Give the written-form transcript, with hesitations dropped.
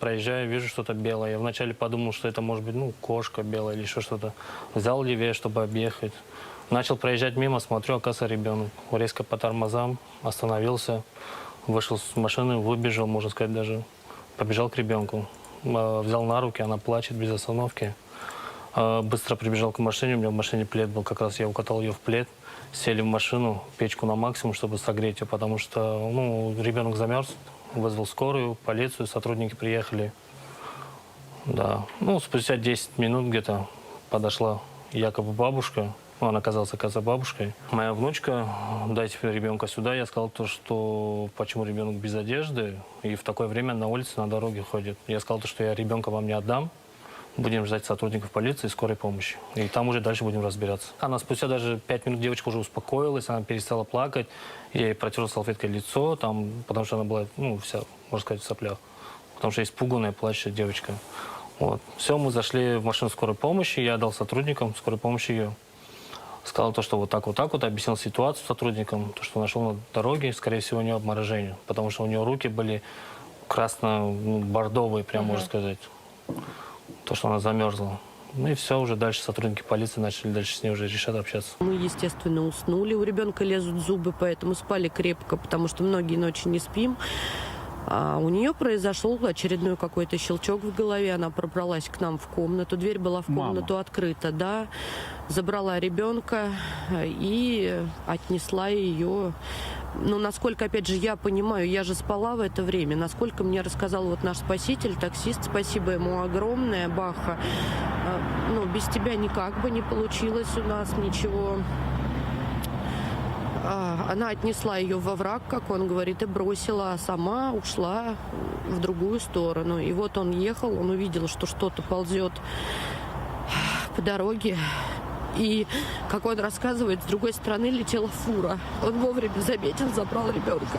проезжаю, вижу что-то белое. Я вначале подумал, что это может быть, ну, кошка белая или еще что-то. Взял левее, чтобы объехать. Начал проезжать мимо, смотрю, оказывается, ребенок. Резко по тормозам, остановился, вышел с машины, выбежал, можно сказать, даже. Побежал к ребенку. Взял на руки, она плачет без остановки. Быстро прибежал к машине, у меня в машине плед был, как раз я укатал ее в плед. Сели в машину, печку на максимум, чтобы согреть ее, потому что, ну, ребенок замерз. Вызвал скорую, полицию, сотрудники приехали. Да. Ну, спустя 10 минут где-то подошла якобы бабушка. Ну, она оказалась, бабушкой. Моя внучка, дайте ребенка сюда. Я сказал то, что почему ребенок без одежды и в такое время на улице, на дороге ходит. Я сказал то, что я ребенка вам не отдам. Будем ждать сотрудников полиции и скорой помощи. И там уже дальше будем разбираться. Она спустя даже 5 минут девочка уже успокоилась, она перестала плакать. Я ей протерла салфеткой лицо, там, потому что она была, ну, вся, можно сказать, в соплях. Потому что испуганная, плачущая девочка. Вот. Все, мы зашли в машину скорой помощи, я дал сотрудникам скорой помощи ее. Сказал то, что вот так, объяснил ситуацию сотрудникам, то, что нашел на дороге, скорее всего, у нее обморожение. Потому что у нее руки были красно-бордовые, прям можно сказать. То, что она замерзла. Ну и все, уже дальше сотрудники полиции начали дальше с ней уже решать общаться. Мы, естественно, уснули. У ребенка лезут зубы, поэтому спали крепко, потому что многие ночи не спим. А у нее произошел очередной какой-то щелчок в голове. Она пробралась к нам в комнату. Дверь была в комнату открыта, да. Забрала ребенка и отнесла ее. Но насколько, опять же, я понимаю, я же спала в это время. Насколько мне рассказал вот наш спаситель, таксист, спасибо ему огромное, Баха. Ну, без тебя никак бы не получилось у нас ничего. Она отнесла ее во враг, как он говорит, и бросила, а сама ушла в другую сторону. И вот он ехал, он увидел, что что-то ползет по дороге. И, как он рассказывает, с другой стороны летела фура. Он вовремя заметил, забрал ребенка.